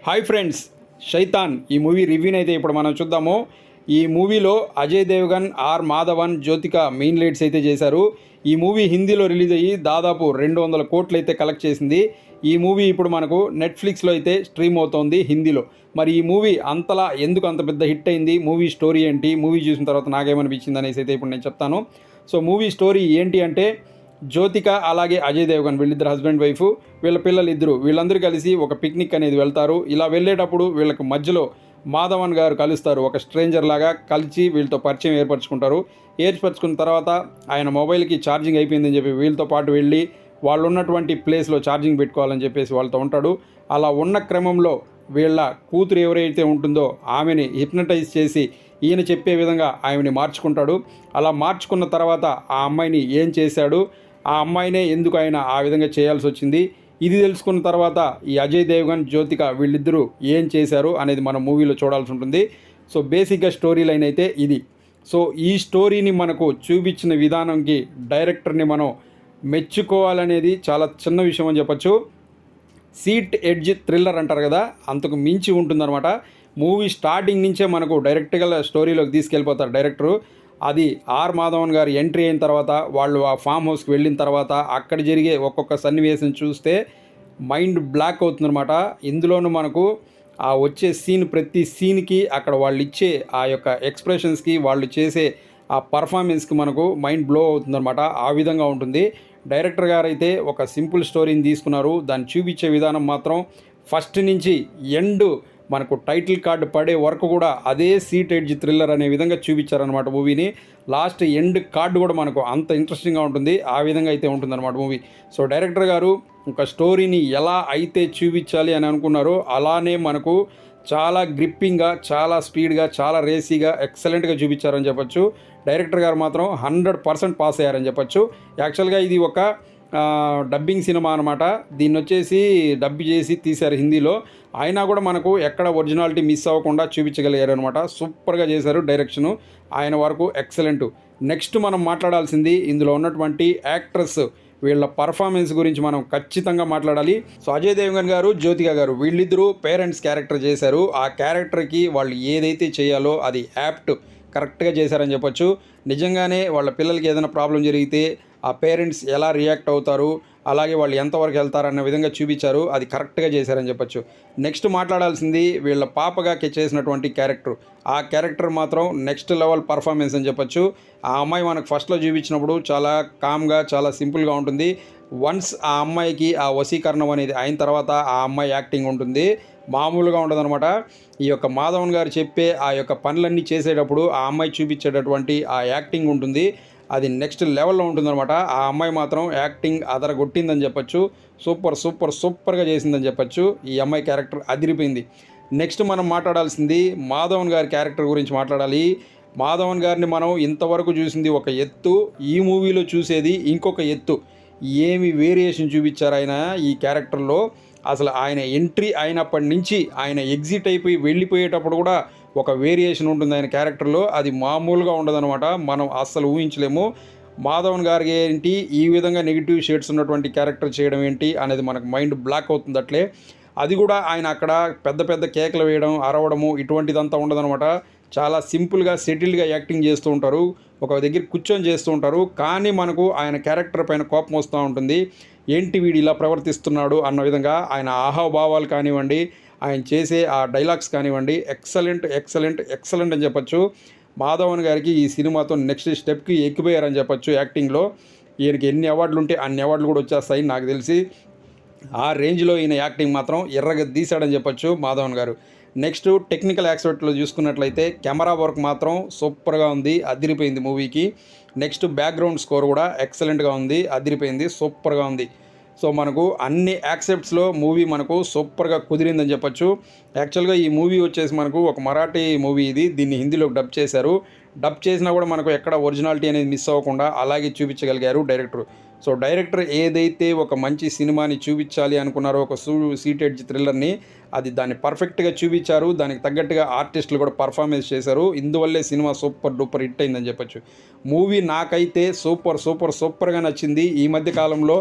Hi friends, శైతాన్ ఈ movie రివ్యూని అయితే ఇప్పుడు మనం చూద్దాము. ఈ మూవీలో Ajay Devgan, R Madhavan, Jyothika main leads అయితే చేశారు. ఈ మూవీ హిందీలో రిలీజ్ అయ్యి దాదాపు 200 కోట్లు అయితే కలెక్ట్ చేసింది. ఈ మూవీ ఇప్పుడు మనకు నెట్ఫ్లిక్స్లో అయితే స్ట్రీమ్ అవుతోంది హిందీలో. మరి ఈ మూవీ అంతలా ఎందుకు అంత పెద్ద హిట్ అయింది, మూవీ స్టోరీ ఏంటి, మూవీ చూసిన తర్వాత నాకేమనిపించింది అనేసి అయితే ఇప్పుడు నేను చెప్తాను. సో మూవీ స్టోరీ ఏంటి అంటే, జ్యోతిక అలాగే అజయ్ దేవగన్ వీళ్ళిద్దరు హస్బెండ్ వైఫ్, వీళ్ళ పిల్లలు ఇద్దరు, వీళ్ళందరూ కలిసి ఒక పిక్నిక్ అనేది వెళ్తారు. ఇలా వెళ్ళేటప్పుడు వీళ్ళకి మధ్యలో మాధవన్ గారు కలుస్తారు. ఒక స్ట్రేంజర్ లాగా కలిసి వీళ్ళతో పరిచయం ఏర్పరచుకున్న తర్వాత ఆయన మొబైల్కి ఛార్జింగ్ అయిపోయిందని చెప్పి వీళ్ళతో పాటు వెళ్ళి వాళ్ళు ఉన్నటువంటి ప్లేస్లో ఛార్జింగ్ పెట్టుకోవాలని చెప్పేసి వాళ్ళతో ఉంటాడు. అలా ఉన్న క్రమంలో వీళ్ళ కూతురు ఎవరైతే ఉంటుందో ఆమెని హిప్నటైజ్ చేసి ఈయన చెప్పే విధంగా ఆమెని మార్చుకుంటాడు. అలా మార్చుకున్న తర్వాత ఆ అమ్మాయిని ఏం చేశాడు, ఆ అమ్మాయినే ఎందుకు ఆయన ఆ విధంగా చేయాల్సి వచ్చింది, ఇది తెలుసుకున్న తర్వాత ఈ అజయ్ దేవగన్, జ్యోతిక వీళ్ళిద్దరూ ఏం చేశారు అనేది మనం మూవీలో చూడాల్సి ఉంటుంది. సో బేసిక్గా స్టోరీ లైన్ అయితే ఇది. సో ఈ స్టోరీని మనకు చూపించిన విధానంకి డైరెక్టర్ని మనం మెచ్చుకోవాలనేది చాలా చిన్న విషయం అని చెప్పచ్చు. సీట్ ఎడ్జ్ థ్రిల్లర్ అంటారు కదా, అంతకు మించి ఉంటుందన్నమాట. మూవీ స్టార్టింగ్ నుంచే మనకు డైరెక్ట్గా స్టోరీలోకి తీసుకెళ్ళిపోతారు డైరెక్టరు. అది ఆర్ మాధవన్ గారు ఎంట్రీ అయిన తర్వాత, వాళ్ళు ఆ ఫామ్ హౌస్కి వెళ్ళిన తర్వాత అక్కడ జరిగే ఒక్కొక్క సన్నివేశం చూస్తే మైండ్ బ్లాక్ అవుతుందన్నమాట. ఇందులోనూ మనకు ఆ వచ్చే సీన్, ప్రతి సీన్కి అక్కడ వాళ్ళు ఇచ్చే ఆ యొక్క ఎక్స్ప్రెషన్స్కి, వాళ్ళు చేసే ఆ పర్ఫార్మెన్స్కి మనకు మైండ్ బ్లో అవుతుందన్నమాట. ఆ విధంగా ఉంటుంది. డైరెక్టర్ గారు అయితే ఒక సింపుల్ స్టోరీని తీసుకున్నారు. దాన్ని చూపించే విధానం మాత్రం ఫస్ట్ నుంచి ఎండ్ మనకు టైటిల్ కార్డు పడే వరకు కూడా అదే సీట్ ఎడ్జ్ థ్రిల్లర్ అనే విధంగా చూపించారనమాట మూవీని. లాస్ట్ ఎండ్ కార్డు కూడా మనకు అంత ఇంట్రెస్టింగ్గా ఉంటుంది. ఆ విధంగా అయితే ఉంటుందన్నమాట మూవీ. సో డైరెక్టర్ గారు ఒక స్టోరీని ఎలా అయితే చూపించాలి అని అనుకున్నారో అలానే మనకు చాలా గ్రిప్పింగ్గా, చాలా స్పీడ్గా, చాలా రేసీగా, ఎక్సలెంట్గా చూపించారని చెప్పొచ్చు. డైరెక్టర్ గారు మాత్రం 100% పాస్ అయ్యారని చెప్పొచ్చు. యాక్చువల్గా ఇది ఒక డబ్బింగ్ సినిమా అనమాట. దీన్ని వచ్చేసి డబ్ చేసి తీశారు హిందీలో. అయినా కూడా మనకు ఎక్కడ ఒరిజినాలిటీ మిస్ అవ్వకుండా చూపించగలిగారు అనమాట. సూపర్గా చేశారు డైరెక్షను. ఆయన వరకు ఎక్సలెంట్. నెక్స్ట్ మనం మాట్లాడాల్సింది ఇందులో ఉన్నటువంటి యాక్ట్రస్, వీళ్ళ పర్ఫార్మెన్స్ గురించి మనం ఖచ్చితంగా మాట్లాడాలి. సో అజయ్ దేవగన్ గారు, జ్యోతిక గారు వీళ్ళిద్దరూ పేరెంట్స్ క్యారెక్టర్ చేశారు. ఆ క్యారెక్టర్కి వాళ్ళు ఏదైతే చేయాలో అది యాప్ట్ కరెక్ట్గా చేశారని చెప్పొచ్చు. నిజంగానే వాళ్ళ పిల్లలకి ఏదైనా ప్రాబ్లం జరిగితే ఆ పేరెంట్స్ ఎలా రియాక్ట్ అవుతారు, అలాగే వాళ్ళు ఎంతవరకు వెళ్తారన్న విధంగా చూపించారు. అది కరెక్ట్గా చేశారని చెప్పొచ్చు. నెక్స్ట్ మాట్లాడాల్సింది వీళ్ళ పాపగా చేసినటువంటి క్యారెక్టర్. ఆ క్యారెక్టర్ మాత్రం నెక్స్ట్ లెవెల్ పర్ఫార్మెన్స్ అని చెప్పొచ్చు. ఆ అమ్మాయి మనకు ఫస్ట్లో చూపించినప్పుడు చాలా కామ్గా, చాలా సింపుల్గా ఉంటుంది. వన్స్ ఆ అమ్మాయికి ఆ వశీకరణం అనేది అయిన తర్వాత ఆ అమ్మాయి యాక్టింగ్ ఉంటుంది, మామూలుగా ఉండదన్నమాట. ఈ యొక్క మాధవన్ గారు చెప్పే ఆ యొక్క పనులన్నీ చేసేటప్పుడు ఆ అమ్మాయి చూపించేటటువంటి ఆ యాక్టింగ్ ఉంటుంది, అది నెక్స్ట్ లెవెల్లో ఉంటుందన్నమాట. ఆ అమ్మాయి మాత్రం యాక్టింగ్ అదరగొట్టిందని చెప్పొచ్చు. సూపర్గా చేసిందని చెప్పొచ్చు. ఈ అమ్మాయి క్యారెక్టర్ అదిరిపోయింది. నెక్స్ట్ మనం మాట్లాడాల్సింది మాధవన్ గారి క్యారెక్టర్ గురించి మాట్లాడాలి. మాధవన్ గారిని మనం ఇంతవరకు చూసింది ఒక ఎత్తు, ఈ మూవీలో చూసేది ఇంకొక ఎత్తు. ఏమి వేరియేషన్ చూపించారు ఆయన ఈ క్యారెక్టర్లో. అసలు ఆయన ఎంట్రీ అయినప్పటి నుంచి ఆయన ఎగ్జిట్ అయిపోయి వెళ్ళిపోయేటప్పుడు కూడా ఒక వేరియేషన్ ఉంటుంది ఆయన క్యారెక్టర్లో. అది మామూలుగా ఉండదన్నమాట. మనం అస్సలు ఊహించలేము. మాధవన్ గారికి ఏంటి ఈ విధంగా నెగిటివ్ షేడ్స్ ఉన్నటువంటి క్యారెక్టర్ చేయడం ఏంటి అనేది మనకు మైండ్ బ్లాక్ అవుతుంది అట్లే. అది కూడా ఆయన అక్కడ పెద్ద కేకలు వేయడం, అరవడము ఇటువంటిదంతా ఉండదన్నమాట. చాలా సింపుల్గా, సెటిల్డ్గా యాక్టింగ్ చేస్తూ ఉంటారు. ఒక దగ్గర కూర్చొని చేస్తూ ఉంటారు. కానీ మనకు ఆయన క్యారెక్టర్ పైన కోపం వస్తూ ఉంటుంది. ఏంటి వీడు ఇలా ప్రవర్తిస్తున్నాడు అన్న విధంగా ఆయన ఆహాభావాలు కానివ్వండి, ఆయన చేసే ఆ డైలాగ్స్ కానివ్వండి, ఎక్సలెంట్ అని చెప్పొచ్చు. మాధవన్ గారికి ఈ సినిమాతో నెక్స్ట్ స్టెప్కి ఎక్కిపోయారని చెప్పొచ్చు యాక్టింగ్లో. ఈయనకి ఎన్ని అవార్డులు ఉంటే అన్ని అవార్డులు కూడా వచ్చేస్తాయి నాకు తెలిసి. ఆ రేంజ్లో ఈయన యాక్టింగ్ మాత్రం ఎర్రగా తీశాడని చెప్పొచ్చు మాధవన్ గారు. నెక్స్ట్ టెక్నికల్ ఆస్పెక్ట్లో చూసుకున్నట్లయితే కెమెరా వర్క్ మాత్రం సూపర్గా ఉంది, అదిరిపోయింది మూవీకి. నెక్స్ట్ బ్యాక్గ్రౌండ్ స్కోర్ కూడా ఎక్సలెంట్గా ఉంది, అదిరిపోయింది, సూపర్గా ఉంది. సో మనకు అన్ని యాక్సెప్ట్స్లో మూవీ మనకు సూపర్గా కుదిరిందని చెప్పొచ్చు. యాక్చువల్గా ఈ మూవీ వచ్చేసి మనకు ఒక మరాఠీ మూవీ ఇది. దీన్ని హిందీలోకి డబ్ చేశారు. డబ్ చేసినా కూడా మనకు ఎక్కడ ఒరిజినాలిటీ అనేది మిస్ అవ్వకుండా అలాగే చూపించగలిగారు డైరెక్టర్. సో డైరెక్టర్ ఏదైతే ఒక మంచి సినిమాని చూపించాలి అనుకున్నారో, ఒక సీటెడ్జ్ థ్రిల్లర్ని, అది దాన్ని పర్ఫెక్ట్గా చూపించారు. దానికి తగ్గట్టుగా ఆర్టిస్టులు కూడా పర్ఫార్మెన్స్ చేశారు. ఇందువల్లే సినిమా సూపర్ డూపర్ హిట్ అయిందని చెప్పొచ్చు. మూవీ నాకైతే సూపర్గా నచ్చింది. ఈ మధ్య కాలంలో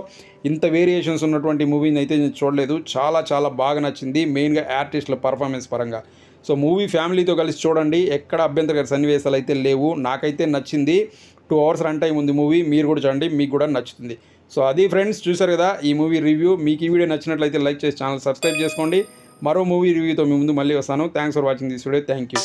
ఇంత వేరియేషన్స్ ఉన్నటువంటి మూవీని అయితే నేను చూడలేదు. చాలా బాగా నచ్చింది, మెయిన్గా ఆర్టిస్టుల పర్ఫార్మెన్స్ పరంగా. సో మూవీ ఫ్యామిలీతో కలిసి చూడండి, ఎక్కడ అభ్యంతరకర సన్నివేశాలు అయితే లేవు. నాకైతే నచ్చింది. 2 అవర్స్ రన్ టైం ఉంది మూవీ. మీరు కూడా చూడండి, మీకు కూడా నచ్చుతుంది. సో అది ఫ్రెండ్స్, చూసారు కదా ఈ మూవీ రివ్యూ. మీకు ఈ వీడియో నచ్చినట్లయితే లైక్ చేసి ఛానల్ సబ్స్క్రైబ్ చేసుకోండి. మరో మూవీ రివ్యూతో మీ ముందు మళ్ళీ వస్తాను. Thanks for watching this video. Thank you.